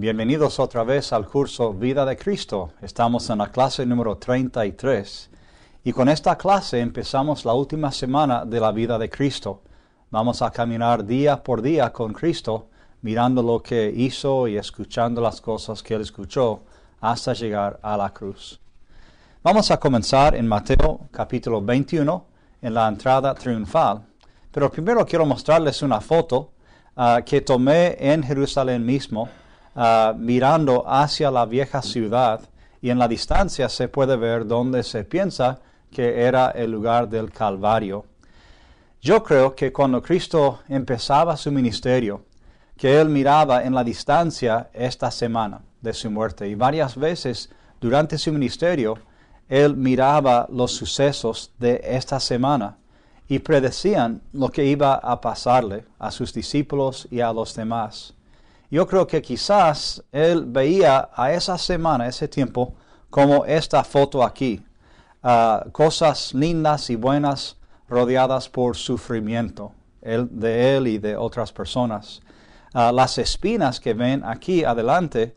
Bienvenidos otra vez al curso Vida de Cristo. Estamos en la clase número 33 y con esta clase empezamos la última semana de la vida de Cristo. Vamos a caminar día por día con Cristo, mirando lo que hizo y escuchando las cosas que Él escuchó hasta llegar a la cruz. Vamos a comenzar en Mateo capítulo 21, en la entrada triunfal. Pero primero quiero mostrarles una foto que tomé en Jerusalén mismo, mirando hacia la vieja ciudad, y en la distancia se puede ver donde se piensa que era el lugar del Calvario. Yo creo que cuando Cristo empezaba su ministerio, que Él miraba en la distancia esta semana de su muerte, y varias veces durante su ministerio, Él miraba los sucesos de esta semana y predecían lo que iba a pasarle a sus discípulos y a los demás. Yo creo que quizás Él veía a esa semana, ese tiempo, como esta foto aquí. Cosas lindas y buenas rodeadas por sufrimiento de Él y de otras personas. Las espinas que ven aquí adelante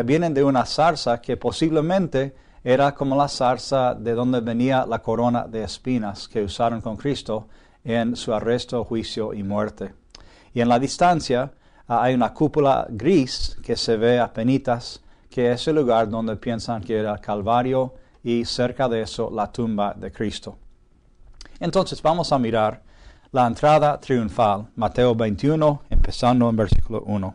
vienen de una zarza que posiblemente era como la zarza de donde venía la corona de espinas que usaron con Cristo en su arresto, juicio y muerte. Y en la distancia hay una cúpula gris que se ve apenitas, que es el lugar donde piensan que era el Calvario, y cerca de eso la tumba de Cristo. Entonces vamos a mirar la entrada triunfal, Mateo 21, empezando en versículo 1.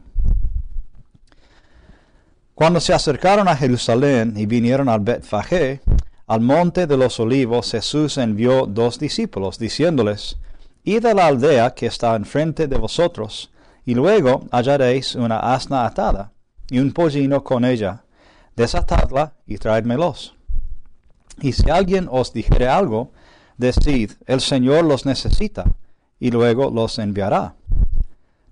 Cuando se acercaron a Jerusalén y vinieron al Betfagé, al monte de los olivos, Jesús envió 2 discípulos, diciéndoles: Id a la aldea que está enfrente de vosotros, y luego hallaréis una asna atada, y un pollino con ella. Desatadla y traédmelos. Y si alguien os dijere algo, decid: el Señor los necesita, y luego los enviará.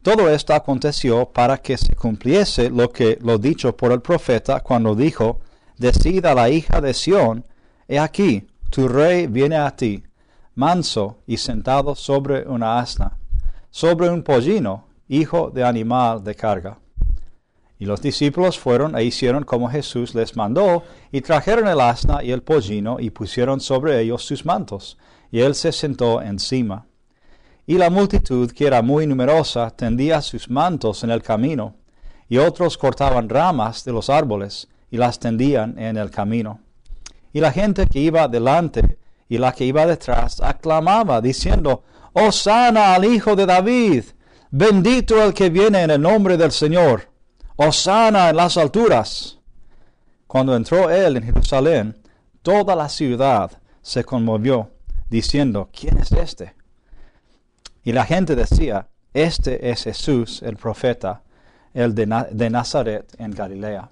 Todo esto aconteció para que se cumpliese lo dicho por el profeta cuando dijo: Decid a la hija de Sión: He aquí, tu rey viene a ti, manso y sentado sobre una asna, sobre un pollino, hijo de animal de carga. Y los discípulos fueron e hicieron como Jesús les mandó, y trajeron el asna y el pollino, y pusieron sobre ellos sus mantos, y él se sentó encima. Y la multitud, que era muy numerosa, tendía sus mantos en el camino, y otros cortaban ramas de los árboles, y las tendían en el camino. Y la gente que iba delante y la que iba detrás aclamaba, diciendo: Hosana al Hijo de David, bendito el que viene en el nombre del Señor, Hosana en las alturas. Cuando entró él en Jerusalén, toda la ciudad se conmovió, diciendo: ¿Quién es este? Y la gente decía: Este es Jesús, el profeta, el de Nazaret en Galilea.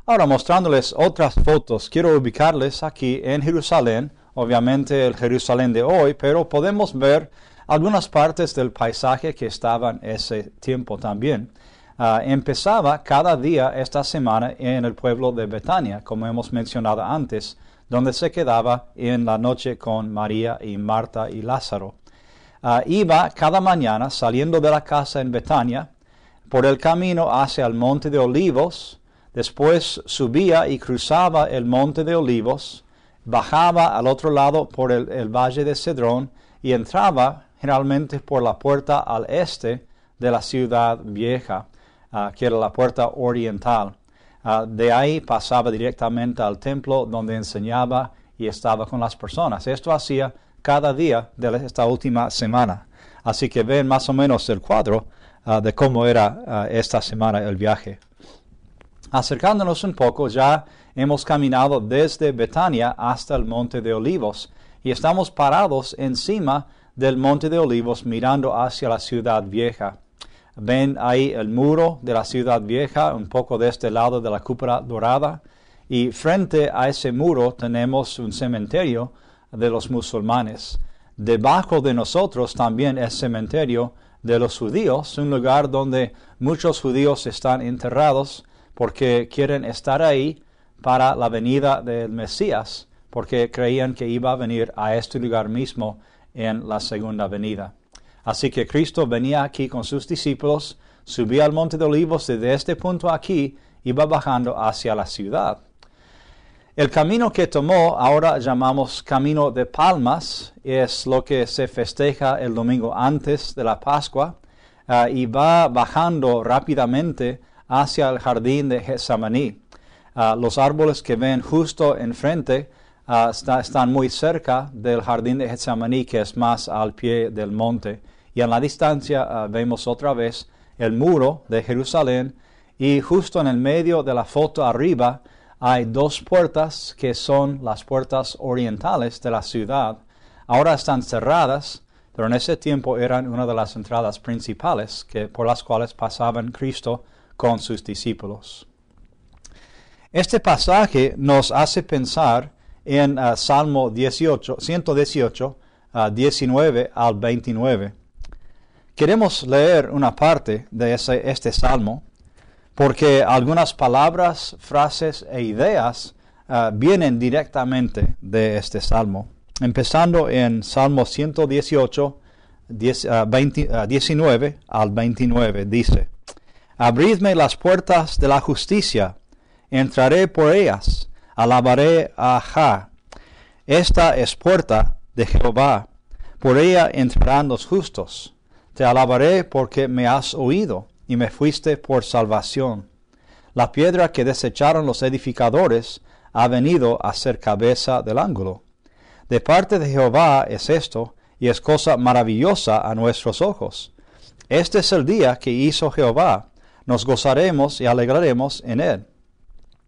Ahora, mostrándoles otras fotos, quiero ubicarles aquí en Jerusalén, obviamente el Jerusalén de hoy, pero podemos ver algunas partes del paisaje que estaban ese tiempo también. Empezaba cada día esta semana en el pueblo de Betania, como hemos mencionado antes, donde se quedaba en la noche con María y Marta y Lázaro. Iba cada mañana saliendo de la casa en Betania, por el camino hacia el monte de Olivos, después subía y cruzaba el monte de Olivos, bajaba al otro lado por el valle de Cedrón y entraba generalmente por la puerta al este de la ciudad vieja, que era la puerta oriental. De ahí pasaba directamente al templo donde enseñaba y estaba con las personas. Esto hacía cada día de esta última semana. Así que ven más o menos el cuadro de cómo era esta semana el viaje. Acercándonos un poco, ya hemos caminado desde Betania hasta el Monte de Olivos y estamos parados encima del Monte de Olivos mirando hacia la ciudad vieja. Ven ahí el muro de la ciudad vieja, un poco de este lado de la cúpula dorada, y frente a ese muro tenemos un cementerio de los musulmanes. Debajo de nosotros también es cementerio de los judíos, un lugar donde muchos judíos están enterrados porque quieren estar ahí para la venida del Mesías, porque creían que iba a venir a este lugar mismo en la segunda venida. Así que Cristo venía aquí con sus discípulos subía al Monte de Olivos desde este punto aquí, iba bajando hacia la ciudad. El camino que tomó, ahora llamamos Camino de Palmas, es lo que se festeja el domingo antes de la Pascua, y va bajando rápidamente hacia el jardín de Getsemaní. Los árboles que ven justo enfrente están muy cerca del jardín de Getsemaní, que es más al pie del monte. Y en la distancia vemos otra vez el muro de Jerusalén, y justo en el medio de la foto arriba hay dos puertas que son las puertas orientales de la ciudad. Ahora están cerradas, pero en ese tiempo eran una de las entradas principales por las cuales pasaban Cristo con sus discípulos. Este pasaje nos hace pensar en Salmo 118, 19 al 29. Queremos leer una parte de este salmo, porque algunas palabras, frases e ideas vienen directamente de este salmo. Empezando en Salmo 118, 19 al 29, dice: Abridme las puertas de la justicia, entraré por ellas, alabaré a Jah. Esta es puerta de Jehová, por ella entrarán los justos. Te alabaré porque me has oído y me fuiste por salvación. La piedra que desecharon los edificadores ha venido a ser cabeza del ángulo. De parte de Jehová es esto, y es cosa maravillosa a nuestros ojos. Este es el día que hizo Jehová, nos gozaremos y alegraremos en él.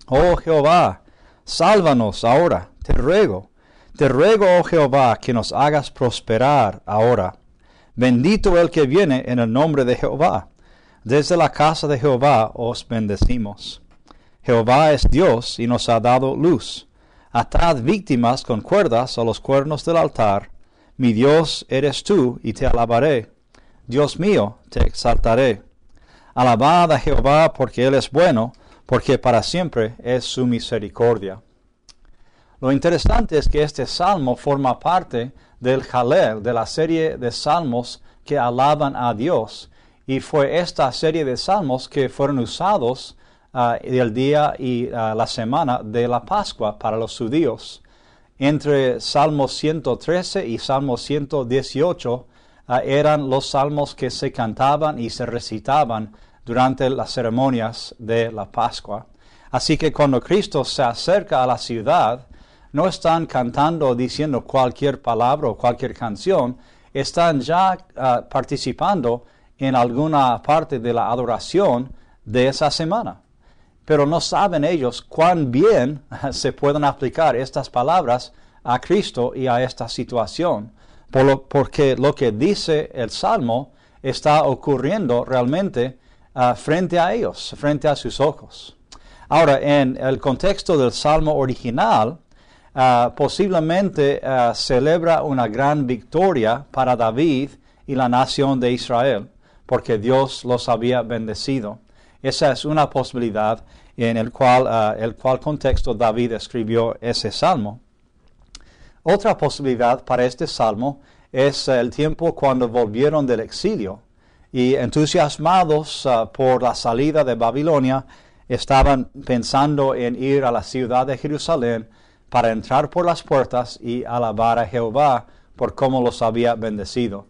Oh Jehová, sálvanos ahora, te ruego, oh Jehová, que nos hagas prosperar ahora. Bendito el que viene en el nombre de Jehová. Desde la casa de Jehová os bendecimos. Jehová es Dios y nos ha dado luz. Atad víctimas con cuerdas a los cuernos del altar. Mi Dios eres tú y te alabaré. Dios mío, te exaltaré. Alabad a Jehová porque Él es bueno, porque para siempre es su misericordia. Lo interesante es que este salmo forma parte del Jalel, de la serie de salmos que alaban a Dios, y fue esta serie de salmos que fueron usados el día y la semana de la Pascua para los judíos. Entre Salmos 113 y Salmos 118 eran los salmos que se cantaban y se recitaban durante las ceremonias de la Pascua. Así que cuando Cristo se acerca a la ciudad, no están cantando o diciendo cualquier palabra o cualquier canción, están ya participando en alguna parte de la adoración de esa semana. Pero no saben ellos cuán bien se pueden aplicar estas palabras a Cristo y a esta situación, porque lo que dice el Salmo está ocurriendo realmente frente a ellos, frente a sus ojos. Ahora, en el contexto del Salmo original, posiblemente celebra una gran victoria para David y la nación de Israel, porque Dios los había bendecido. Esa es una posibilidad en el cual contexto David escribió ese salmo. Otra posibilidad para este salmo es el tiempo cuando volvieron del exilio y entusiasmados por la salida de Babilonia, estaban pensando en ir a la ciudad de Jerusalén para entrar por las puertas y alabar a Jehová por cómo los había bendecido.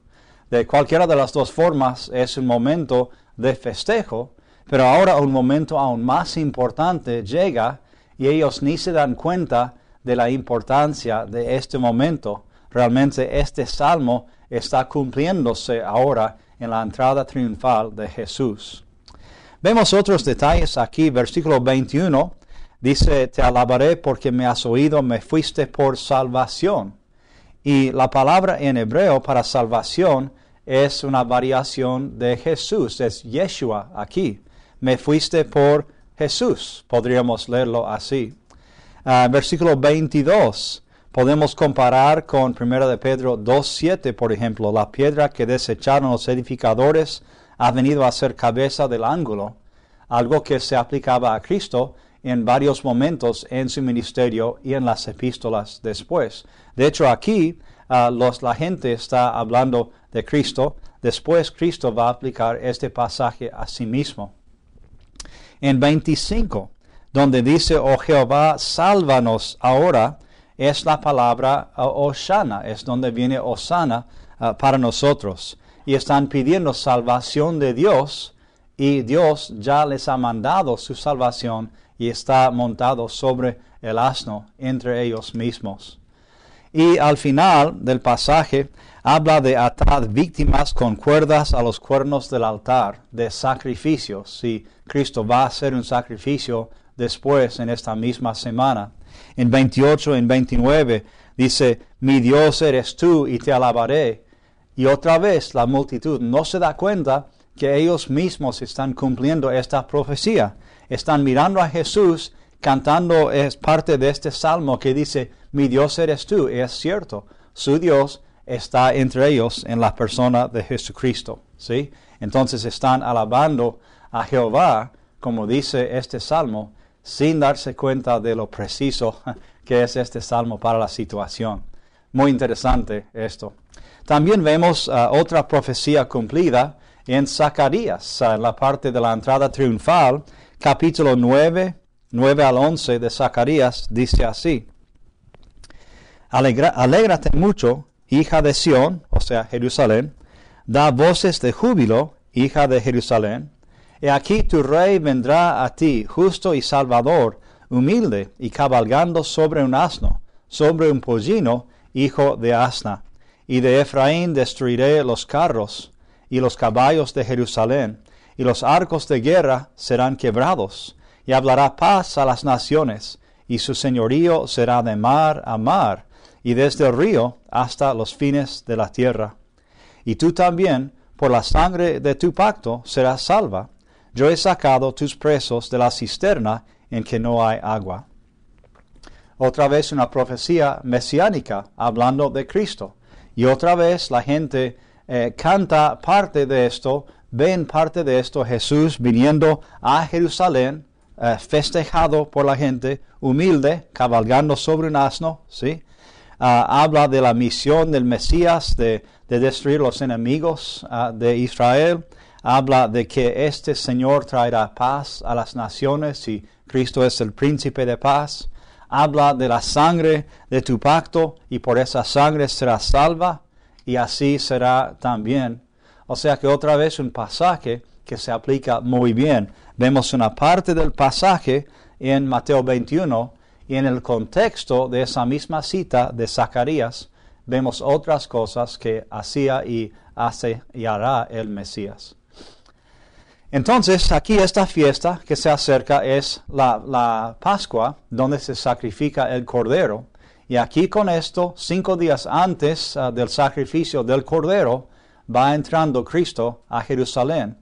De cualquiera de las dos formas es un momento de festejo, pero ahora un momento aún más importante llega y ellos ni se dan cuenta de la importancia de este momento. Realmente este salmo está cumpliéndose ahora en la entrada triunfal de Jesús. Vemos otros detalles aquí, versículo 21, dice, te alabaré porque me has oído, me fuiste por salvación. Y la palabra en hebreo para salvación es una variación de Jesús, es Yeshua aquí. Me fuiste por Jesús, podríamos leerlo así. Versículo 22, podemos comparar con 1 de Pedro 2:7, por ejemplo, la piedra que desecharon los edificadores ha venido a ser cabeza del ángulo, algo que se aplicaba a Cristo en varios momentos en su ministerio y en las epístolas después. De hecho, aquí la gente está hablando de Cristo después Cristo va a aplicar este pasaje a sí mismo. En 25, donde dice, oh Jehová, sálvanos ahora, es la palabra Hosanna, es donde viene Hosanna para nosotros. Y están pidiendo salvación de Dios, y Dios ya les ha mandado su salvación y está montado sobre el asno entre ellos mismos. Y al final del pasaje habla de atar víctimas con cuerdas a los cuernos del altar, de sacrificios. Si Cristo va a hacer un sacrificio después en esta misma semana. En 28, en 29 dice, mi Dios eres tú y te alabaré. Y otra vez la multitud no se da cuenta que ellos mismos están cumpliendo esta profecía. Están mirando a Jesús, cantando, es parte de este salmo que dice, mi Dios eres tú. Y es cierto, su Dios está entre ellos en la persona de Jesucristo. ¿Sí? Entonces están alabando a Jehová, como dice este salmo, sin darse cuenta de lo preciso que es este salmo para la situación. Muy interesante esto. También vemos otra profecía cumplida en Zacarías, en la parte de la entrada triunfal, capítulo 9 al 11 de Zacarías, dice así. Alégrate mucho, hija de Sión, o sea, Jerusalén, da voces de júbilo, hija de Jerusalén. He aquí tu rey vendrá a ti, justo y salvador, humilde y cabalgando sobre un asno, sobre un pollino, hijo de asna. Y de Efraín destruiré los carros y los caballos de Jerusalén, y los arcos de guerra serán quebrados, y hablará paz a las naciones, y su señorío será de mar a mar, y desde el río hasta los fines de la tierra. Y tú también, por la sangre de tu pacto, serás salva. Yo he sacado tus presos de la cisterna en que no hay agua. Otra vez una profecía mesiánica hablando de Cristo. Y otra vez la gente canta parte de esto, ven parte de esto, Jesús viniendo a Jerusalén, festejado por la gente, humilde, cabalgando sobre un asno, ¿sí? Habla de la misión del Mesías de destruir los enemigos de Israel. Habla de que este Señor traerá paz a las naciones y Cristo es el príncipe de paz. Habla de la sangre de tu pacto y por esa sangre serás salva y así será también. O sea que otra vez un pasaje que se aplica muy bien. Vemos una parte del pasaje en Mateo 21 y en el contexto de esa misma cita de Zacarías vemos otras cosas que hacía y hace y hará el Mesías. Entonces, aquí esta fiesta que se acerca es la Pascua, donde se sacrifica el Cordero. Y aquí con esto, 5 días antes del sacrificio del Cordero, va entrando Cristo a Jerusalén.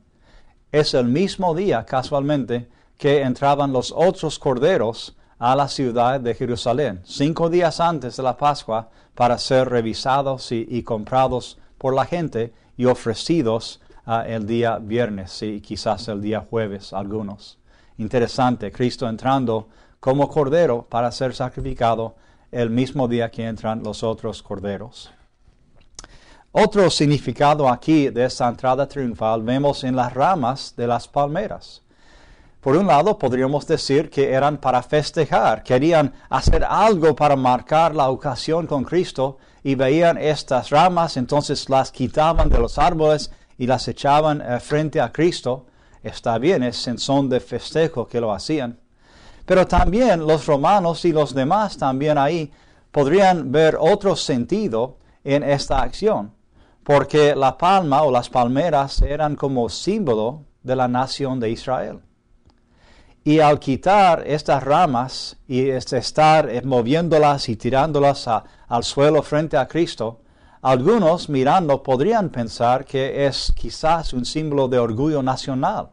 Es el mismo día, casualmente, que entraban los otros corderos a la ciudad de Jerusalén. 5 días antes de la Pascua, para ser revisados y comprados por la gente y ofrecidos el día viernes y quizás el día jueves algunos. Interesante, Cristo entrando como cordero para ser sacrificado el mismo día que entran los otros corderos. Otro significado aquí de esta entrada triunfal vemos en las ramas de las palmeras. Por un lado, podríamos decir que eran para festejar, querían hacer algo para marcar la ocasión con Cristo y veían estas ramas, entonces las quitaban de los árboles y las echaban frente a Cristo. Está bien, es en son de festejo que lo hacían. Pero también los romanos y los demás también ahí podrían ver otro sentido en esta acción, porque la palma o las palmeras eran como símbolo de la nación de Israel. Y al quitar estas ramas y estar moviéndolas y tirándolas al suelo frente a Cristo, algunos mirando podrían pensar que es quizás un símbolo de orgullo nacional,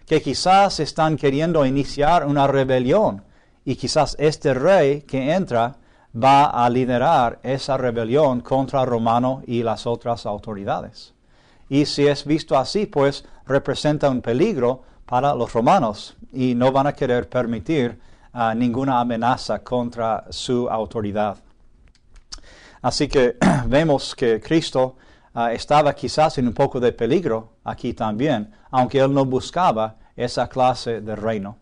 que quizás están queriendo iniciar una rebelión y quizás este rey que entra va a liderar esa rebelión contra el romano y las otras autoridades. Y si es visto así, pues representa un peligro para los romanos y no van a querer permitir ninguna amenaza contra su autoridad. Así que vemos que Cristo estaba quizás en un poco de peligro aquí también, aunque él no buscaba esa clase de reino.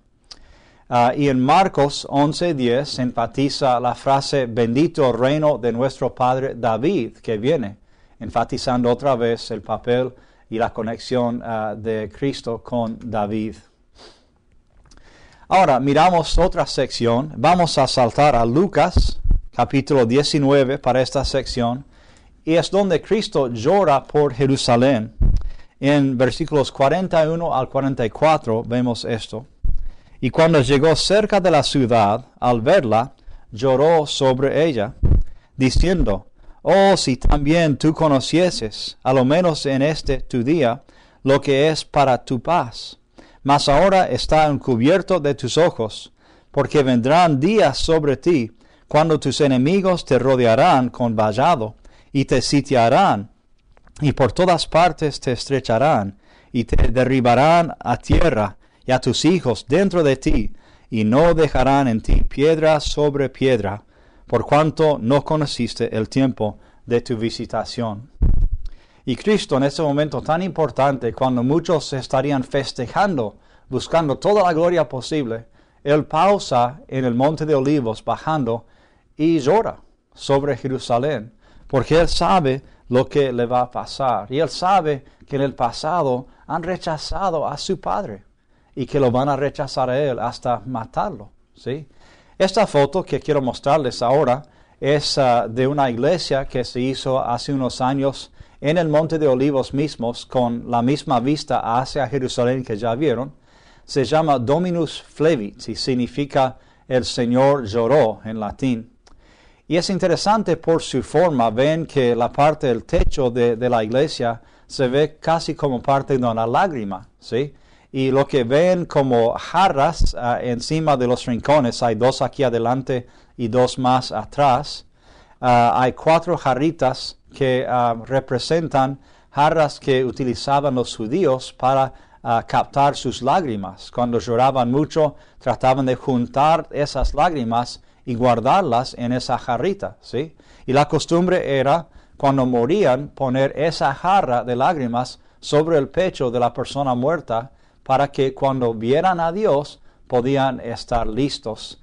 Y en Marcos 11:10 enfatiza la frase bendito el reino de nuestro padre David que viene, enfatizando otra vez el papel y la conexión de Cristo con David. Ahora miramos otra sección. Vamos a saltar a Lucas capítulo 19 para esta sección, y es donde Cristo llora por Jerusalén. En versículos 41 al 44 vemos esto. Y cuando llegó cerca de la ciudad, al verla, lloró sobre ella, diciendo, oh, si también tú conocieses, a lo menos en este tu día, lo que es para tu paz. Mas ahora está encubierto de tus ojos, porque vendrán días sobre ti, cuando tus enemigos te rodearán con vallado, y te sitiarán, y por todas partes te estrecharán, y te derribarán a tierra, y a tus hijos dentro de ti, y no dejarán en ti piedra sobre piedra, por cuanto no conociste el tiempo de tu visitación. Y Cristo en este momento tan importante, cuando muchos estarían festejando, buscando toda la gloria posible, Él pausa en el Monte de Olivos bajando y llora sobre Jerusalén, porque Él sabe lo que le va a pasar. Y Él sabe que en el pasado han rechazado a su Padre y que lo van a rechazar a Él hasta matarlo, ¿sí? Esta foto que quiero mostrarles ahora es de una iglesia que se hizo hace unos años en el Monte de Olivos mismos, con la misma vista hacia Jerusalén que ya vieron. Se llama Dominus Flevit y significa el Señor lloró en latín. Y es interesante por su forma. Ven que la parte del techo de la iglesia se ve casi como parte de una lágrima, ¿sí? Y lo que ven como jarras encima de los rincones, hay dos aquí adelante y dos más atrás. Hay 4 jarritas que representan jarras que utilizaban los judíos para captar sus lágrimas. Cuando lloraban mucho, trataban de juntar esas lágrimas y guardarlas en esa jarrita, ¿sí? Y la costumbre era, cuando morían, poner esa jarra de lágrimas sobre el pecho de la persona muerta, para que cuando vieran a Dios podían estar listos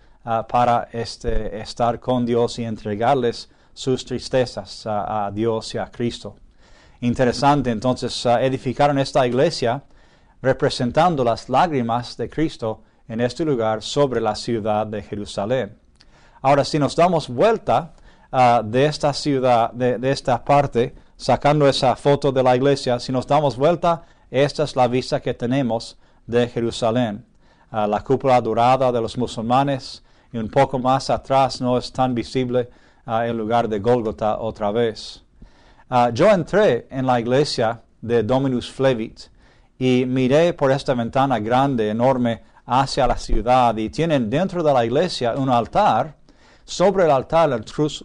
para estar con Dios y entregarles sus tristezas a Dios y a Cristo. Interesante, entonces edificaron esta iglesia representando las lágrimas de Cristo en este lugar sobre la ciudad de Jerusalén. Ahora, si nos damos vuelta de esta ciudad, de esta parte, sacando esa foto de la iglesia, si nos damos vuelta, esta es la vista que tenemos de Jerusalén. La cúpula dorada de los musulmanes, y un poco más atrás no es tan visible el lugar de Gólgota otra vez. Yo entré en la iglesia de Dominus Flevit y miré por esta ventana grande, enorme, hacia la ciudad, y tienen dentro de la iglesia un altar. Sobre el altar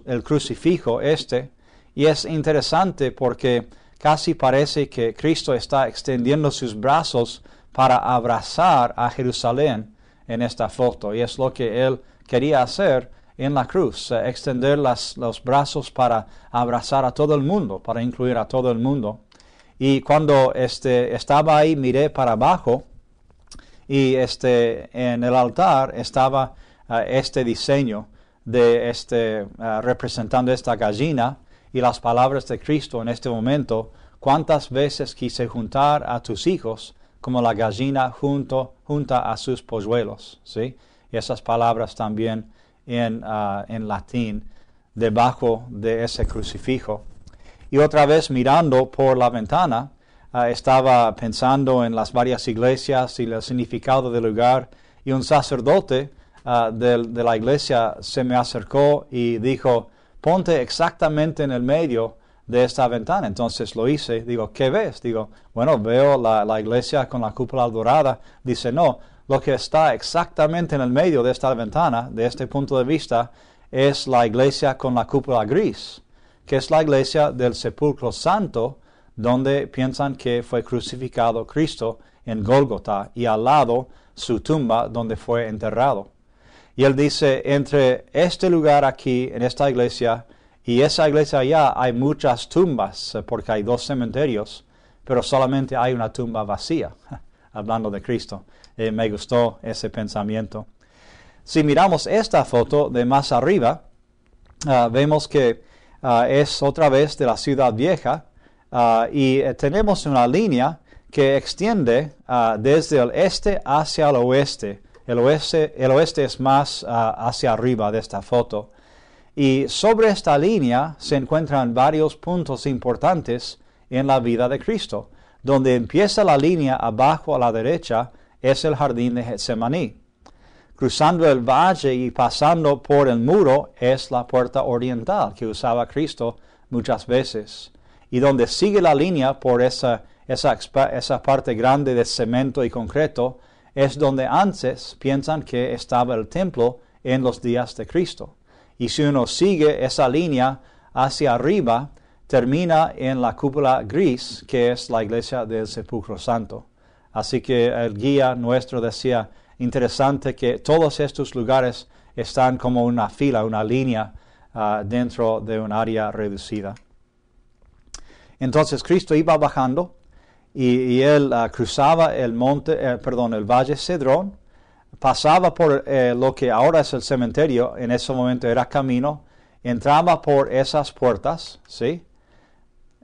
el crucifijo y es interesante porque casi parece que Cristo está extendiendo sus brazos para abrazar a Jerusalén en esta foto, y es lo que Él quería hacer en la cruz, extender los brazos para abrazar a todo el mundo, para incluir a todo el mundo. Y cuando estaba ahí, miré para abajo, y en el altar estaba este diseño de representando esta gallina y las palabras de Cristo en este momento: cuántas veces quise juntar a tus hijos como la gallina junta a sus polluelos, ¿sí? Y esas palabras también en latín debajo de ese crucifijo. Y otra vez mirando por la ventana, estaba pensando en las varias iglesias y el significado del lugar, y un sacerdote de la iglesia se me acercó y dijo: ponte exactamente en el medio de esta ventana. Entonces lo hice. Digo: ¿qué ves? Digo: bueno, veo la iglesia con la cúpula dorada. Dice: no, lo que está exactamente en el medio de esta ventana, de este punto de vista, es la iglesia con la cúpula gris, que es la iglesia del sepulcro santo, donde piensan que fue crucificado Cristo en Gólgota, y al lado su tumba donde fue enterrado. Y él dice: entre este lugar aquí, en esta iglesia, Y esa iglesia allá hay muchas tumbas, porque hay 2 cementerios, pero solamente hay una tumba vacía, hablando de Cristo. Me gustó ese pensamiento. Si miramos esta foto de más arriba, vemos que es otra vez de la ciudad vieja, y tenemos una línea que extiende desde el este hacia el oeste. El oeste es más hacia arriba de esta foto. Y sobre esta línea se encuentran varios puntos importantes en la vida de Cristo. Donde empieza la línea abajo a la derecha es el jardín de Getsemaní. Cruzando el valle y pasando por el muro es la puerta oriental que usaba Cristo muchas veces. Y donde sigue la línea por esa parte grande de cemento y concreto es donde antes piensan que estaba el templo en los días de Cristo. Y si uno sigue esa línea hacia arriba, termina en la cúpula gris, que es la iglesia del Sepulcro Santo. Así que el guía nuestro decía, interesante que todos estos lugares están como una fila, una línea dentro de un área reducida. Entonces Cristo iba bajando y él cruzaba el valle Cedrón, pasaba por lo que ahora es el cementerio, en ese momento era camino, entraba por esas puertas, ¿sí?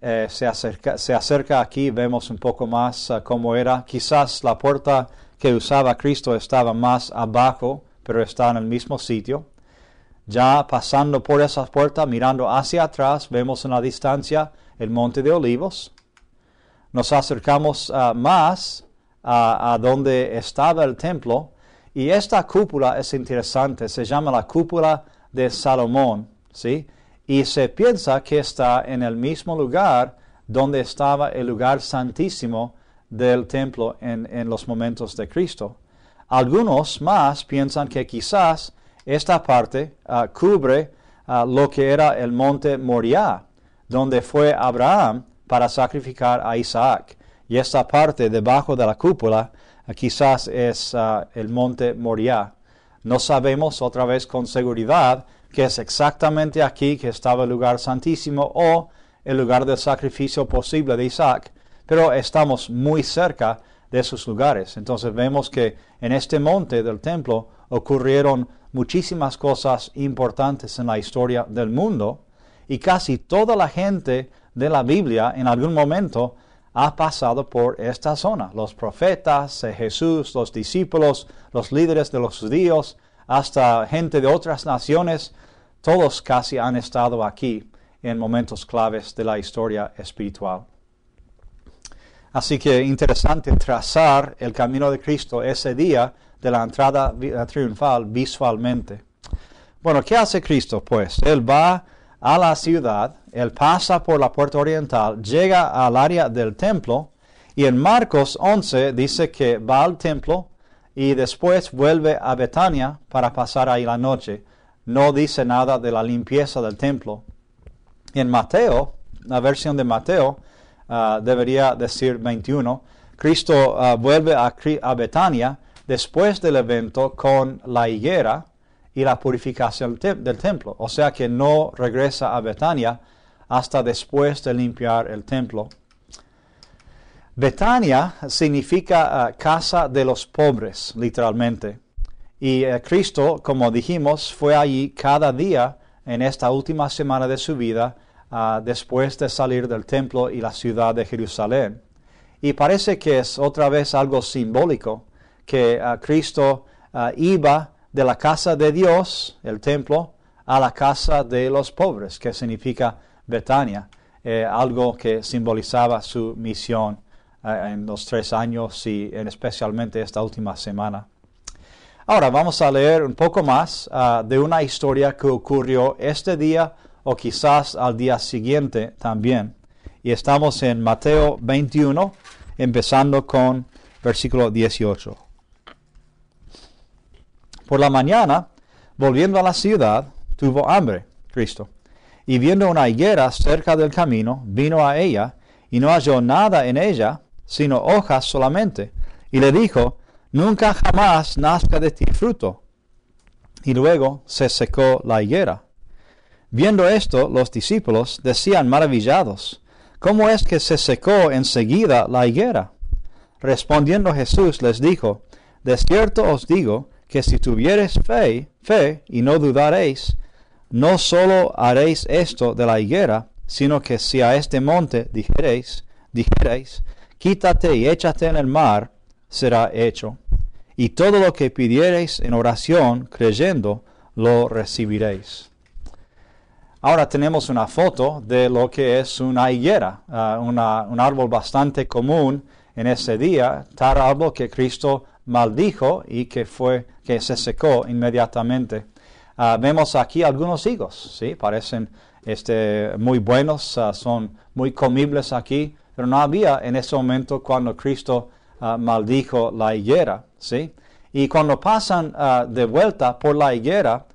Se acerca aquí, vemos un poco más cómo era. Quizás la puerta que usaba Cristo estaba más abajo, pero está en el mismo sitio. Ya pasando por esas puertas, mirando hacia atrás, vemos en la distancia el Monte de Olivos. Nos acercamos más a donde estaba el templo. Y esta cúpula es interesante, se llama la cúpula de Salomón, ¿sí? Y se piensa que está en el mismo lugar donde estaba el lugar santísimo del templo en los momentos de Cristo. Algunos más piensan que quizás esta parte cubre lo que era el monte Moriah, donde fue Abraham para sacrificar a Isaac. Y esta parte debajo de la cúpula quizás es el monte Moriah. No sabemos otra vez con seguridad que es exactamente aquí que estaba el lugar santísimo o el lugar del sacrificio posible de Isaac, pero estamos muy cerca de esos lugares. Entonces vemos que en este monte del templo ocurrieron muchísimas cosas importantes en la historia del mundo y casi toda la gente de la Biblia en algún momento ha pasado por esta zona. Los profetas, Jesús, los discípulos, los líderes de los judíos, hasta gente de otras naciones, todos casi han estado aquí en momentos claves de la historia espiritual. Así que interesante trazar el camino de Cristo ese día de la entrada triunfal visualmente. Bueno, ¿qué hace Cristo? Pues Él va a la ciudad, Él pasa por la puerta oriental, llega al área del templo, y en Marcos 11 dice que va al templo y después vuelve a Betania para pasar ahí la noche. No dice nada de la limpieza del templo. En Mateo, la versión de Mateo, debería decir 21, Cristo vuelve a Betania después del evento con la higuera y la purificación del templo. O sea que no regresa a Betania hasta después de limpiar el templo. Betania significa casa de los pobres, literalmente. Y Cristo, como dijimos, fue allí cada día en esta última semana de su vida, después de salir del templo y la ciudad de Jerusalén. Y parece que es otra vez algo simbólico, que Cristo iba de la casa de Dios, el templo, a la casa de los pobres, que significa Betania, algo que simbolizaba su misión en los 3 años y especialmente esta última semana. Ahora vamos a leer un poco más de una historia que ocurrió este día o quizás al día siguiente también. Y estamos en Mateo 21, empezando con versículo 18. Por la mañana, volviendo a la ciudad, tuvo hambre, Cristo, y viendo una higuera cerca del camino, vino a ella, y no halló nada en ella, sino hojas solamente, y le dijo, nunca jamás nazca de ti fruto. Y luego se secó la higuera. Viendo esto, los discípulos decían maravillados, ¿cómo es que se secó enseguida la higuera? Respondiendo Jesús les dijo, de cierto os digo, que si tuviereis fe, y no dudaréis, no sólo haréis esto de la higuera, sino que si a este monte dijereis, quítate y échate en el mar, será hecho. Y todo lo que pidiereis en oración, creyendo, lo recibiréis. Ahora tenemos una foto de lo que es una higuera, un árbol bastante común en ese día, tal árbol que Cristo maldijo y que se secó inmediatamente. Vemos aquí algunos higos, ¿sí? Parecen muy buenos, son muy comibles aquí, pero no había en ese momento cuando Cristo maldijo la higuera, ¿sí? Y cuando pasan de vuelta por la higuera,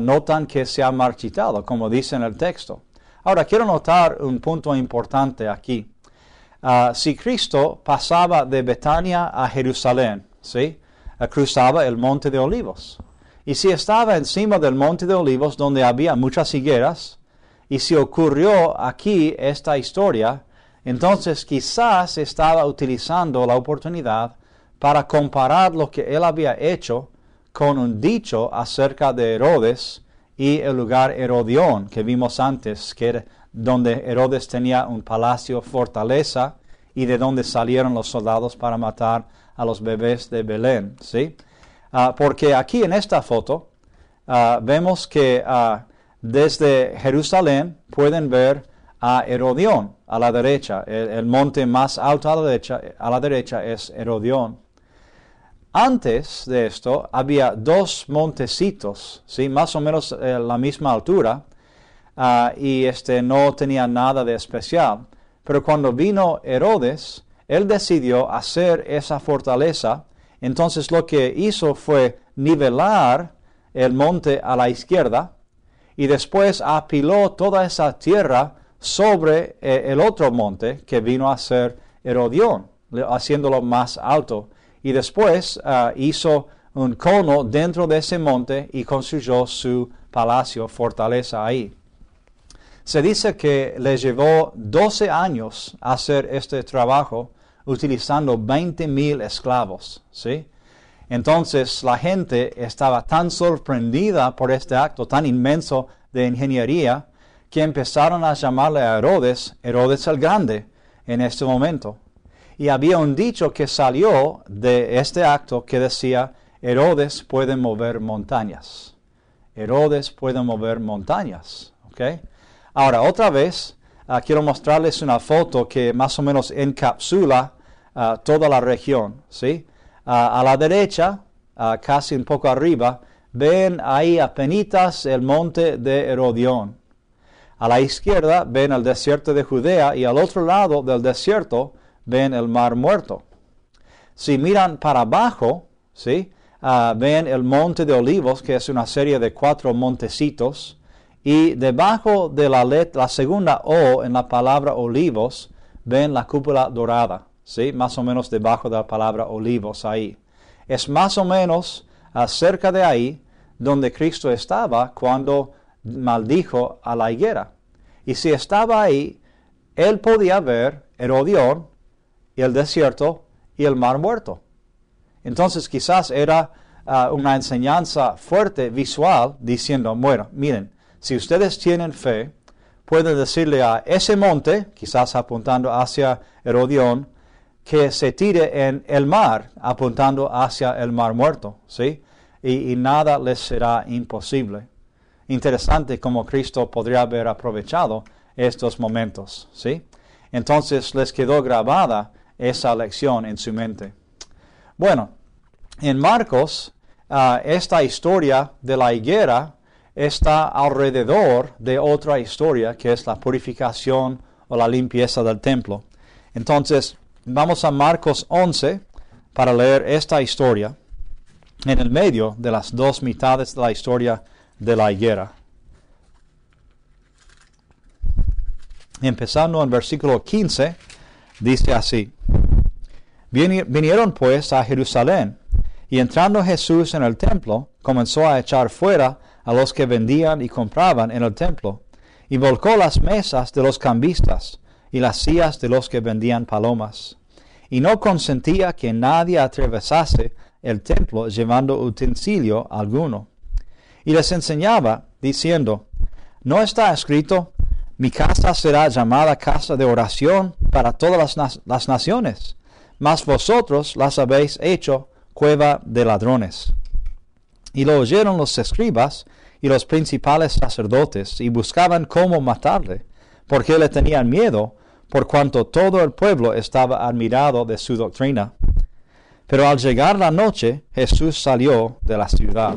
notan que se ha marchitado, como dice en el texto. Ahora, quiero notar un punto importante aquí. Si Cristo pasaba de Betania a Jerusalén, ¿sí? Cruzaba el Monte de Olivos. Y si estaba encima del Monte de Olivos, donde había muchas higueras, y si ocurrió aquí esta historia, entonces quizás estaba utilizando la oportunidad para comparar lo que él había hecho con un dicho acerca de Herodes y el lugar Herodión que vimos antes, que era donde Herodes tenía un palacio fortaleza y de donde salieron los soldados para matar a los bebés de Belén, ¿sí? Porque aquí en esta foto vemos que desde Jerusalén pueden ver a Herodión a la derecha. El monte más alto a la derecha es Herodión. Antes de esto había dos montecitos, ¿sí? Más o menos la misma altura, y no tenía nada de especial. Pero cuando vino Herodes, él decidió hacer esa fortaleza. Entonces lo que hizo fue nivelar el monte a la izquierda y después apiló toda esa tierra sobre el otro monte que vino a ser Herodión, haciéndolo más alto. Y después hizo un cono dentro de ese monte y construyó su palacio, fortaleza ahí. Se dice que le llevó 12 años hacer este trabajo utilizando 20,000 esclavos, ¿sí? Entonces la gente estaba tan sorprendida por este acto tan inmenso de ingeniería que empezaron a llamarle a Herodes el Grande en este momento. Y había un dicho que salió de este acto que decía, Herodes puede mover montañas. Herodes puede mover montañas, ¿ok? Ahora, otra vez, quiero mostrarles una foto que más o menos encapsula toda la región, ¿sí? A la derecha, casi un poco arriba, ven ahí apenitas el monte de Herodión. A la izquierda ven el desierto de Judea y al otro lado del desierto ven el Mar Muerto. Si miran para abajo, ¿sí? Ven el Monte de Olivos, que es una serie de 4 montecitos, y debajo de la segunda O en la palabra olivos, ven la cúpula dorada, ¿sí? Más o menos debajo de la palabra olivos ahí. Es más o menos cerca de ahí donde Cristo estaba cuando maldijo a la higuera. Y si estaba ahí, él podía ver Herodión, y el desierto y el Mar Muerto. Entonces quizás era una enseñanza fuerte, visual, diciendo, bueno, miren, si ustedes tienen fe, pueden decirle a ese monte, quizás apuntando hacia Herodión, que se tire en el mar, apuntando hacia el Mar Muerto, ¿sí? Y nada les será imposible. Interesante cómo Cristo podría haber aprovechado estos momentos, ¿sí? Entonces les quedó grabada esa lección en su mente. Bueno, en Marcos, esta historia de la higuera está alrededor de otra historia que es la purificación o la limpieza del templo. Entonces, vamos a Marcos 11 para leer esta historia en el medio de las dos mitades de la historia de la higuera. Empezando en versículo 15, dice así: Vinieron pues a Jerusalén, y entrando Jesús en el templo, comenzó a echar fuera a los que vendían y compraban en el templo, y volcó las mesas de los cambistas y las sillas de los que vendían palomas. Y no consentía que nadie atravesase el templo llevando utensilio alguno. Y les enseñaba, diciendo, ¿no está escrito, mi casa será llamada casa de oración para todas las naciones? Mas vosotros las habéis hecho cueva de ladrones. Y lo oyeron los escribas y los principales sacerdotes, y buscaban cómo matarle, porque le tenían miedo, por cuanto todo el pueblo estaba admirado de su doctrina. Pero al llegar la noche, Jesús salió de la ciudad.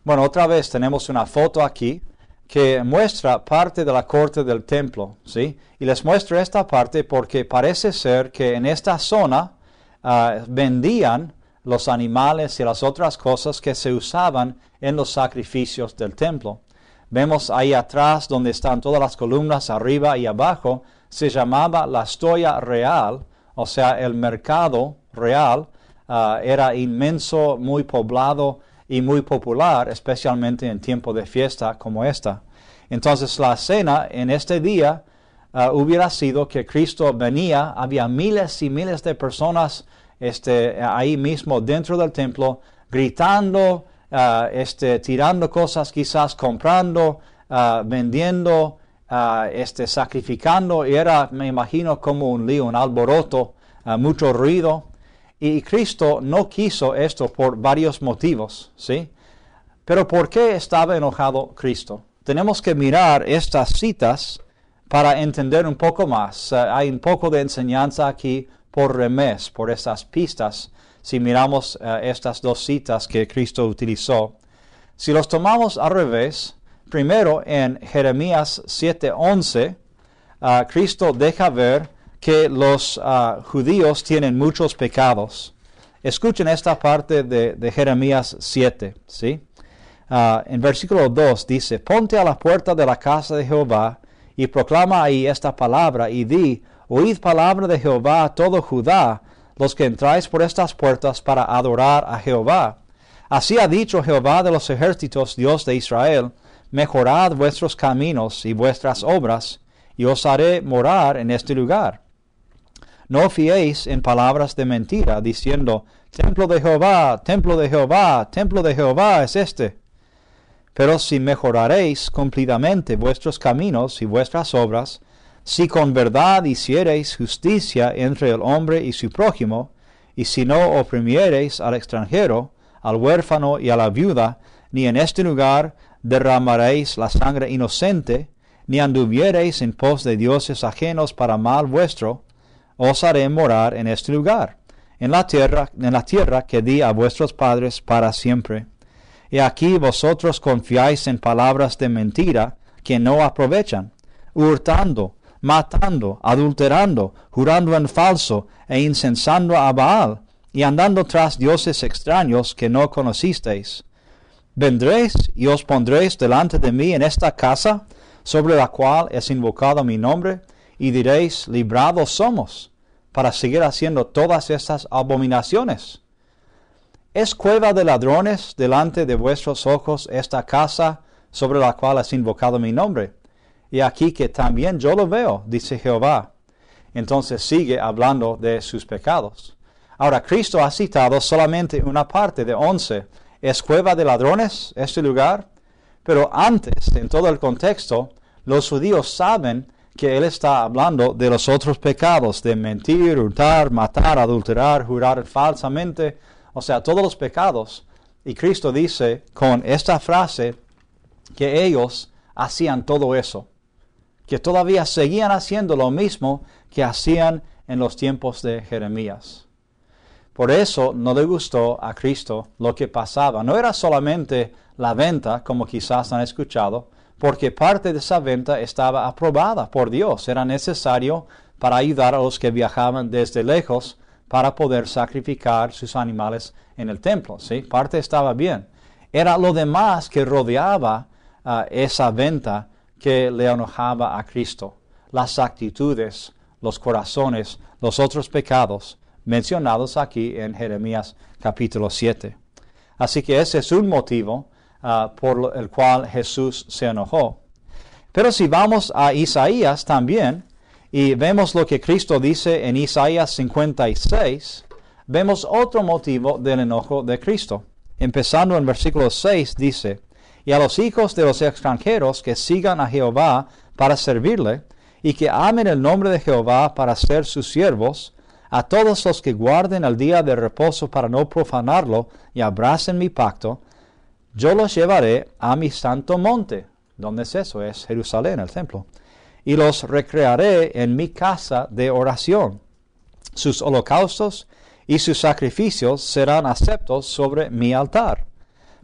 Bueno, otra vez tenemos una foto aquí que muestra parte de la corte del templo, ¿sí? Y les muestro esta parte porque parece ser que en esta zona vendían los animales y las otras cosas que se usaban en los sacrificios del templo. Vemos ahí atrás donde están todas las columnas arriba y abajo, se llamaba la Stoia Real, o sea, el mercado real. Era inmenso, muy poblado y muy popular, especialmente en tiempo de fiesta como esta. Entonces la cena en este día hubiera sido que Cristo venía, había miles y miles de personas ahí mismo dentro del templo, gritando, tirando cosas, quizás comprando, vendiendo, sacrificando, y era, me imagino, como un lío, un alboroto, mucho ruido. Y Cristo no quiso esto por varios motivos, ¿sí? Pero ¿por qué estaba enojado Cristo? Tenemos que mirar estas citas para entender un poco más. Hay un poco de enseñanza aquí por remés, por estas pistas, si miramos estas dos citas que Cristo utilizó. Si los tomamos al revés, primero en Jeremías 7:11, Cristo deja ver que los judíos tienen muchos pecados. Escuchen esta parte de Jeremías 7, ¿sí? En versículo 2 dice, ponte a la puerta de la casa de Jehová y proclama ahí esta palabra y di, oíd palabra de Jehová a todo Judá, los que entráis por estas puertas para adorar a Jehová. Así ha dicho Jehová de los ejércitos, Dios de Israel, mejorad vuestros caminos y vuestras obras, y os haré morar en este lugar. No fiéis en palabras de mentira, diciendo, templo de Jehová, templo de Jehová, templo de Jehová es este. Pero si mejoraréis cumplidamente vuestros caminos y vuestras obras, si con verdad hiciereis justicia entre el hombre y su prójimo, y si no oprimiereis al extranjero, al huérfano y a la viuda, ni en este lugar derramaréis la sangre inocente, ni anduviereis en pos de dioses ajenos para mal vuestro, os haré morar en este lugar, en la tierra que di a vuestros padres para siempre. Y aquí vosotros confiáis en palabras de mentira que no aprovechan, hurtando, matando, adulterando, jurando en falso e incensando a Baal, y andando tras dioses extraños que no conocisteis. Vendréis y os pondréis delante de mí en esta casa, sobre la cual es invocado mi nombre, y diréis, librados somos, para seguir haciendo todas estas abominaciones. ¿Es cueva de ladrones delante de vuestros ojos esta casa, sobre la cual es invocado mi nombre? Y aquí que también yo lo veo, dice Jehová. Entonces sigue hablando de sus pecados. Ahora, Cristo ha citado solamente una parte de 11. ¿Es cueva de ladrones este lugar? Pero antes, en todo el contexto, los judíos saben que Él está hablando de los otros pecados, de mentir, hurtar, matar, adulterar, jurar falsamente, o sea, todos los pecados. Y Cristo dice con esta frase que ellos hacían todo eso, que todavía seguían haciendo lo mismo que hacían en los tiempos de Jeremías. Por eso no le gustó a Cristo lo que pasaba. No era solamente la venta, como quizás han escuchado, porque parte de esa venta estaba aprobada por Dios. Era necesario para ayudar a los que viajaban desde lejos para poder sacrificar sus animales en el templo, ¿sí? Parte estaba bien. Era lo demás que rodeaba esa venta que le enojaba a Cristo. Las actitudes, los corazones, los otros pecados mencionados aquí en Jeremías capítulo 7. Así que ese es un motivo por el cual Jesús se enojó. Pero si vamos a Isaías también, y vemos lo que Cristo dice en Isaías 56, vemos otro motivo del enojo de Cristo. Empezando en versículo 6 dice, y a los hijos de los extranjeros que sigan a Jehová para servirle, y que amen el nombre de Jehová para ser sus siervos, a todos los que guarden el día de reposo para no profanarlo y abracen mi pacto, yo los llevaré a mi santo monte. ¿Dónde es eso? Es Jerusalén, el templo. Y los recrearé en mi casa de oración. Sus holocaustos y sus sacrificios serán aceptos sobre mi altar,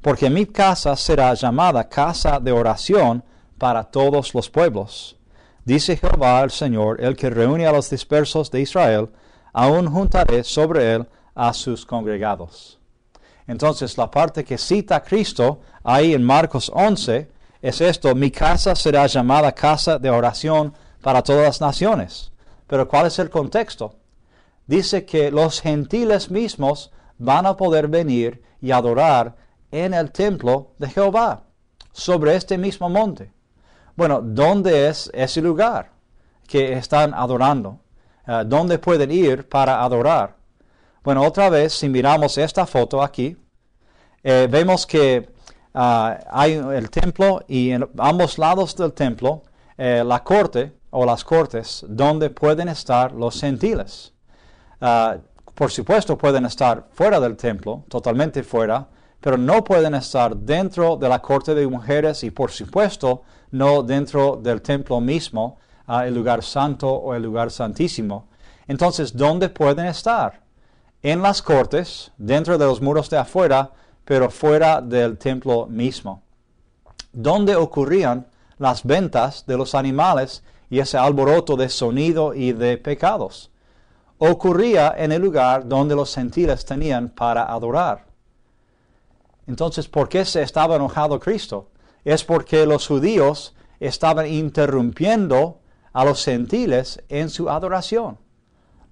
porque mi casa será llamada casa de oración para todos los pueblos. Dice Jehová el Señor, el que reúne a los dispersos de Israel, aún juntaré sobre él a sus congregados. Entonces, la parte que cita Cristo ahí en Marcos 11 es esto: mi casa será llamada casa de oración para todas las naciones. Pero ¿cuál es el contexto? Dice que los gentiles mismos van a poder venir y adorar en el templo de Jehová, sobre este mismo monte. Bueno, ¿dónde es ese lugar que están adorando? ¿Dónde pueden ir para adorar? Bueno, otra vez, si miramos esta foto aquí, vemos que hay el templo y en ambos lados del templo, la corte o las cortes, donde pueden estar los gentiles. Por supuesto, pueden estar fuera del templo, totalmente fuera, pero no pueden estar dentro de la corte de mujeres y, por supuesto, no dentro del templo mismo, el lugar santo o el lugar santísimo. Entonces, ¿dónde pueden estar? En las cortes, dentro de los muros de afuera, pero fuera del templo mismo. ¿Dónde ocurrían las ventas de los animales y ese alboroto de sonido y de pecados? Ocurría en el lugar donde los gentiles tenían para adorar. Entonces, ¿por qué se estaba enojado Cristo? Es porque los judíos estaban interrumpiendo a los gentiles en su adoración.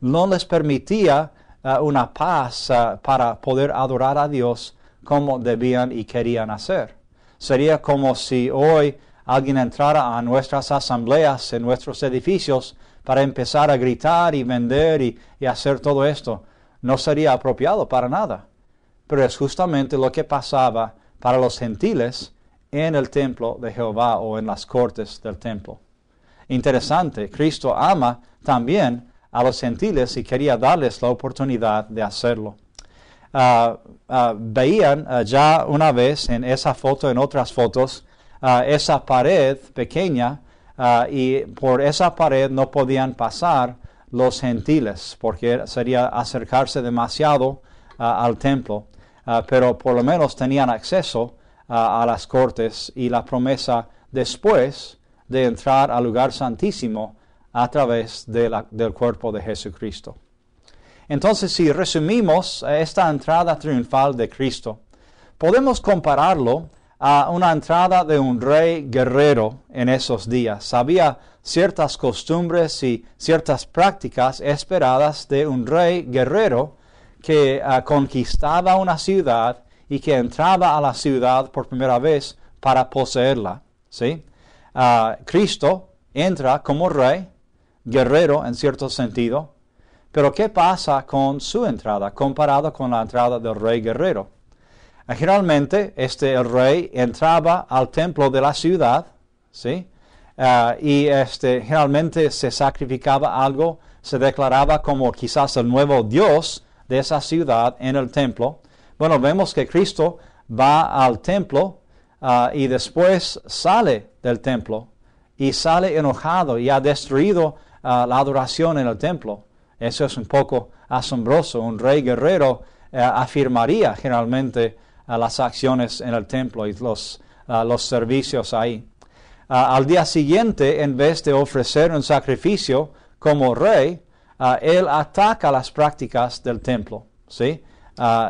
No les permitía una paz para poder adorar a Dios como debían y querían hacer. Sería como si hoy alguien entrara a nuestras asambleas en nuestros edificios para empezar a gritar y vender y hacer todo esto. No sería apropiado para nada. Pero es justamente lo que pasaba para los gentiles en el templo de Jehová o en las cortes del templo. Interesante, Cristo ama también a los gentiles y quería darles la oportunidad de hacerlo. Veían ya una vez en esa foto, en otras fotos, esa pared pequeña, y por esa pared no podían pasar los gentiles porque sería acercarse demasiado al templo. Pero por lo menos tenían acceso a las cortes y la promesa después de entrar al lugar santísimo a través del cuerpo de Jesucristo. Entonces, si resumimos esta entrada triunfal de Cristo, podemos compararlo a una entrada de un rey guerrero en esos días. Había ciertas costumbres y ciertas prácticas esperadas de un rey guerrero que conquistaba una ciudad y que entraba a la ciudad por primera vez para poseerla. ¿Sí? Cristo entra como rey, guerrero en cierto sentido, pero ¿qué pasa con su entrada comparado con la entrada del rey guerrero? Generalmente el rey entraba al templo de la ciudad, ¿sí? Y generalmente se sacrificaba algo, se declaraba como quizás el nuevo Dios de esa ciudad en el templo. Bueno, vemos que Cristo va al templo y después sale del templo y sale enojado y ha destruido la adoración en el templo. Eso es un poco asombroso. Un rey guerrero afirmaría generalmente las acciones en el templo y los servicios ahí. Al día siguiente, en vez de ofrecer un sacrificio como rey, él ataca las prácticas del templo. ¿Sí?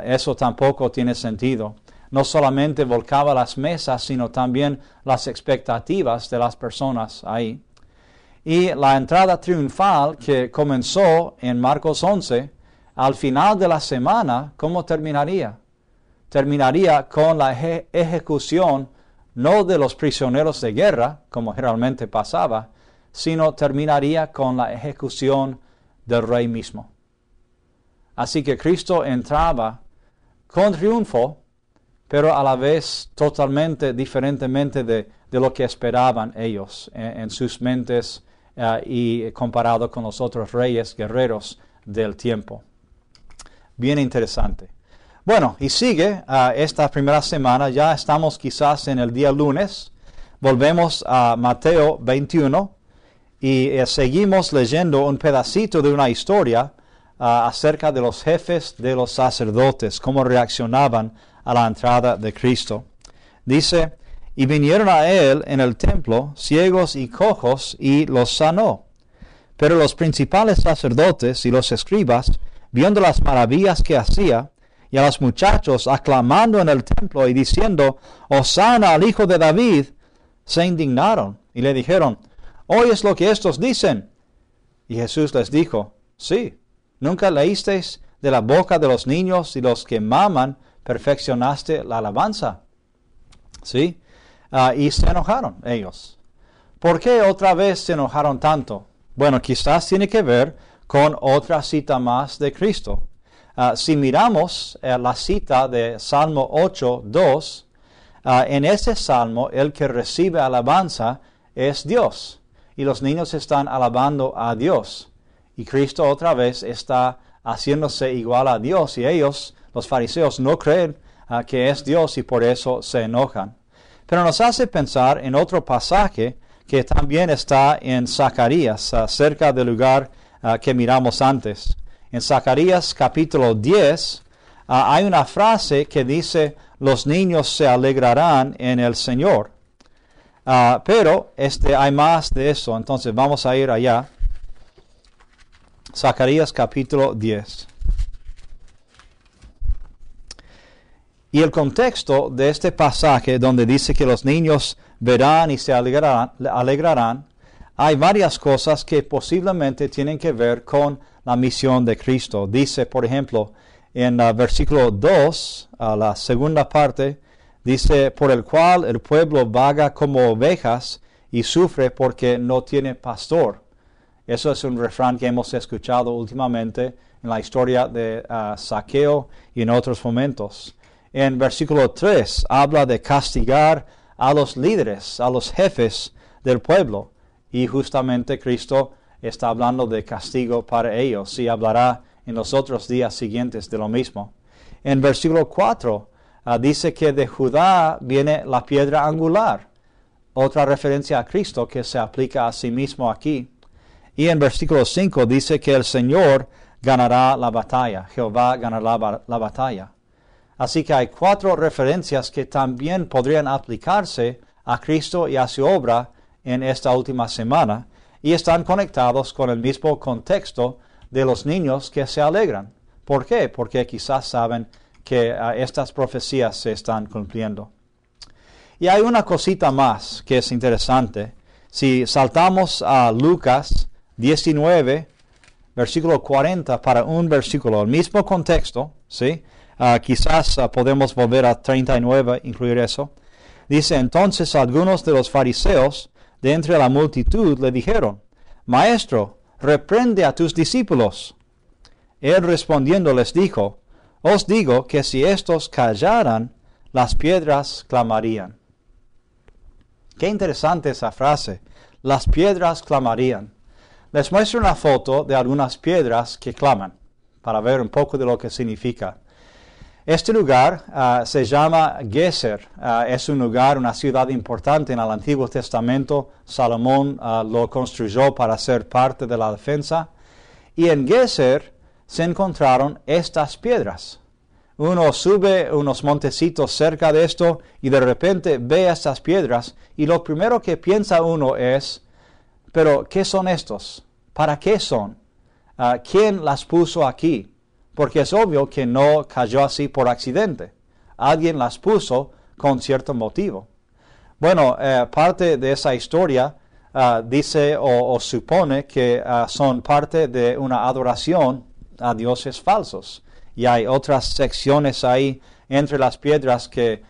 Eso tampoco tiene sentido. No solamente volcaba las mesas, sino también las expectativas de las personas ahí. Y la entrada triunfal que comenzó en Marcos 11, al final de la semana, ¿cómo terminaría? Terminaría con la ejecución no de los prisioneros de guerra, como generalmente pasaba, sino terminaría con la ejecución del rey mismo. Así que Cristo entraba con triunfo, pero a la vez totalmente diferentemente de lo que esperaban ellos en sus mentes y comparado con los otros reyes guerreros del tiempo. Bien interesante. Bueno, y sigue esta primera semana, ya estamos quizás en el día lunes, volvemos a Mateo 21 y seguimos leyendo un pedacito de una historia acerca de los jefes de los sacerdotes, cómo reaccionaban a la entrada de Cristo. Dice, y vinieron a él en el templo ciegos y cojos y los sanó. Pero los principales sacerdotes y los escribas, viendo las maravillas que hacía, y a los muchachos aclamando en el templo y diciendo, Hosana al Hijo de David, se indignaron y le dijeron, ¿oyes lo que estos dicen? Y Jesús les dijo, sí, ¿nunca leísteis de la boca de los niños y los que maman perfeccionaste la alabanza? ¿Sí? Y se enojaron ellos. ¿Por qué otra vez se enojaron tanto? Bueno, quizás tiene que ver con otra cita más de Cristo. Si miramos la cita de Salmo 8:2, en ese salmo el que recibe alabanza es Dios. Y los niños están alabando a Dios. Y Cristo otra vez está haciéndose igual a Dios. Y ellos, los fariseos, no creen que es Dios y por eso se enojan. Pero nos hace pensar en otro pasaje que también está en Zacarías, cerca del lugar que miramos antes. En Zacarías capítulo 10 hay una frase que dice, los niños se alegrarán en el Señor. Pero hay más de eso, entonces vamos a ir allá. Zacarías capítulo 10. Y el contexto de este pasaje donde dice que los niños verán y se alegrarán, hay varias cosas que posiblemente tienen que ver con la misión de Cristo. Dice, por ejemplo, en versículo 2, la segunda parte, dice, por el cual el pueblo vaga como ovejas y sufre porque no tiene pastor. Eso es un refrán que hemos escuchado últimamente en la historia de Zaqueo y en otros momentos. En versículo 3 habla de castigar a los líderes, a los jefes del pueblo. Y justamente Cristo está hablando de castigo para ellos y hablará en los otros días siguientes de lo mismo. En versículo 4 dice que de Judá viene la piedra angular. Otra referencia a Cristo que se aplica a sí mismo aquí. Y en versículo 5 dice que el Señor ganará la batalla. Jehová ganará la batalla. Así que hay 4 referencias que también podrían aplicarse a Cristo y a su obra en esta última semana y están conectados con el mismo contexto de los niños que se alegran. ¿Por qué? Porque quizás saben que estas profecías se están cumpliendo. Y hay una cosita más que es interesante. Si saltamos a Lucas 19, versículo 40 para un versículo, el mismo contexto, ¿sí? Quizás podemos volver a 39, incluir eso. Dice, entonces algunos de los fariseos de entre la multitud le dijeron, Maestro, reprende a tus discípulos. Él respondiendo les dijo, os digo que si estos callaran, las piedras clamarían. Qué interesante esa frase, las piedras clamarían. Les muestro una foto de algunas piedras que claman, para ver un poco de lo que significa. Este lugar se llama Geser. Es un lugar, una ciudad importante en el Antiguo Testamento. Salomón lo construyó para ser parte de la defensa. Y en Geser se encontraron estas piedras. Uno sube unos montecitos cerca de esto y de repente ve estas piedras. Y lo primero que piensa uno es, ¿pero qué son estos? ¿Para qué son? ¿Quién las puso aquí? Porque es obvio que no cayó así por accidente. Alguien las puso con cierto motivo. Bueno, parte de esa historia dice o supone que son parte de una adoración a dioses falsos. Y hay otras secciones ahí entre las piedras que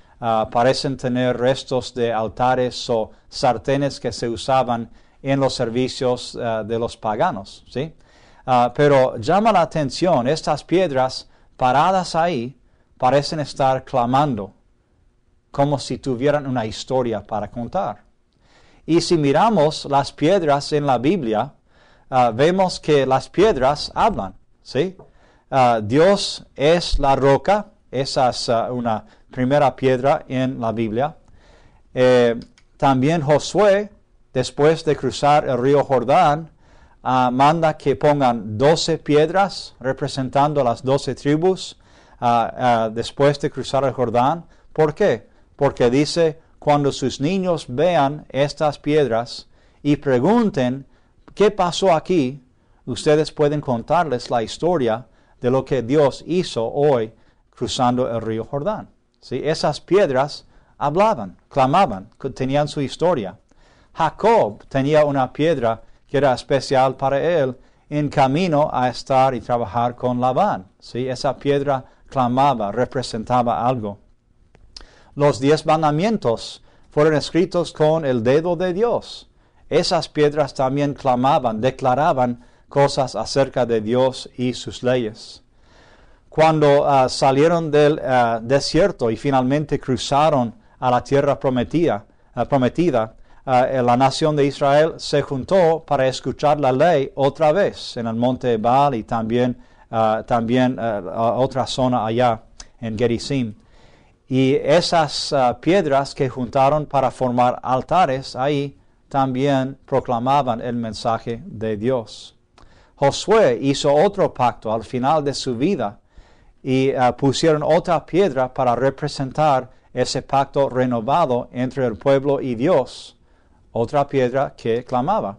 parecen tener restos de altares o sartenes que se usaban en los servicios de los paganos, ¿sí? Pero llama la atención, estas piedras paradas ahí parecen estar clamando, como si tuvieran una historia para contar. Y si miramos las piedras en la Biblia, vemos que las piedras hablan, ¿sí? Dios es la roca, esa es una primera piedra en la Biblia. También Josué, después de cruzar el río Jordán, manda que pongan 12 piedras representando las 12 tribus después de cruzar el Jordán. ¿Por qué? Porque dice, cuando sus niños vean estas piedras y pregunten qué pasó aquí, ustedes pueden contarles la historia de lo que Dios hizo hoy cruzando el río Jordán. ¿Sí? Esas piedras hablaban, clamaban, tenían su historia. Jacob tenía una piedra que era especial para él en camino a estar y trabajar con Labán. ¿Sí? Esa piedra clamaba, representaba algo. Los 10 mandamientos fueron escritos con el dedo de Dios. Esas piedras también clamaban, declaraban cosas acerca de Dios y sus leyes. Cuando salieron del desierto y finalmente cruzaron a la tierra prometida, la nación de Israel se juntó para escuchar la ley otra vez en el monte Ebal y también otra zona allá en Gerizim. Y esas piedras que juntaron para formar altares ahí también proclamaban el mensaje de Dios. Josué hizo otro pacto al final de su vida y pusieron otra piedra para representar ese pacto renovado entre el pueblo y Dios. Otra piedra que clamaba.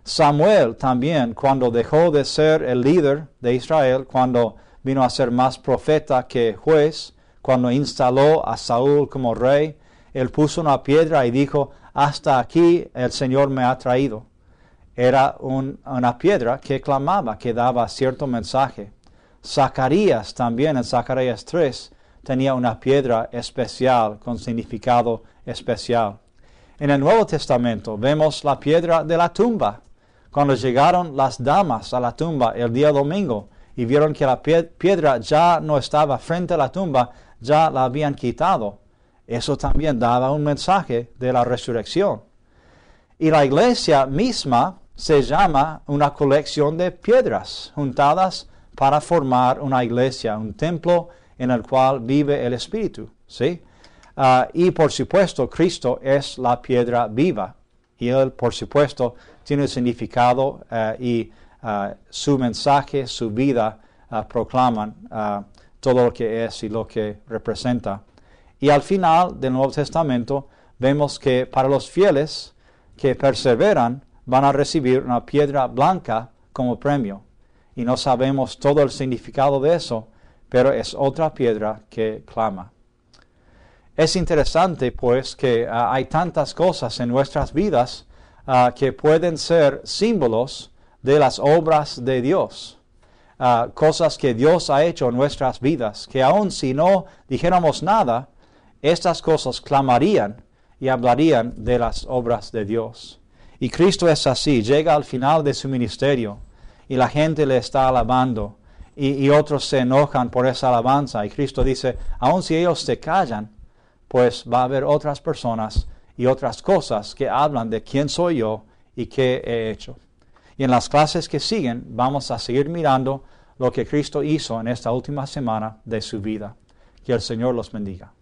Samuel también, cuando dejó de ser el líder de Israel, cuando vino a ser más profeta que juez, cuando instaló a Saúl como rey, él puso una piedra y dijo, hasta aquí el Señor me ha traído. Era una piedra que clamaba, que daba cierto mensaje. Zacarías también, en Zacarías 3, tenía una piedra especial, con significado especial. En el Nuevo Testamento vemos la piedra de la tumba. Cuando llegaron las damas a la tumba el día domingo y vieron que la piedra ya no estaba frente a la tumba, ya la habían quitado. Eso también daba un mensaje de la resurrección. Y la iglesia misma se llama una colección de piedras juntadas para formar una iglesia, un templo en el cual vive el Espíritu, ¿sí? Y por supuesto, Cristo es la piedra viva. Y Él, por supuesto, tiene un significado y su mensaje, su vida, proclaman todo lo que es y lo que representa. Y al final del Nuevo Testamento vemos que para los fieles que perseveran van a recibir una piedra blanca como premio. Y no sabemos todo el significado de eso, pero es otra piedra que clama. Es interesante, pues, que hay tantas cosas en nuestras vidas que pueden ser símbolos de las obras de Dios. Cosas que Dios ha hecho en nuestras vidas, que aun si no dijéramos nada, estas cosas clamarían y hablarían de las obras de Dios. Y Cristo es así, llega al final de su ministerio y la gente le está alabando y otros se enojan por esa alabanza. Y Cristo dice, aun si ellos se callan, pues va a haber otras personas y otras cosas que hablan de quién soy yo y qué he hecho. Y en las clases que siguen vamos a seguir mirando lo que Cristo hizo en esta última semana de su vida. Que el Señor los bendiga.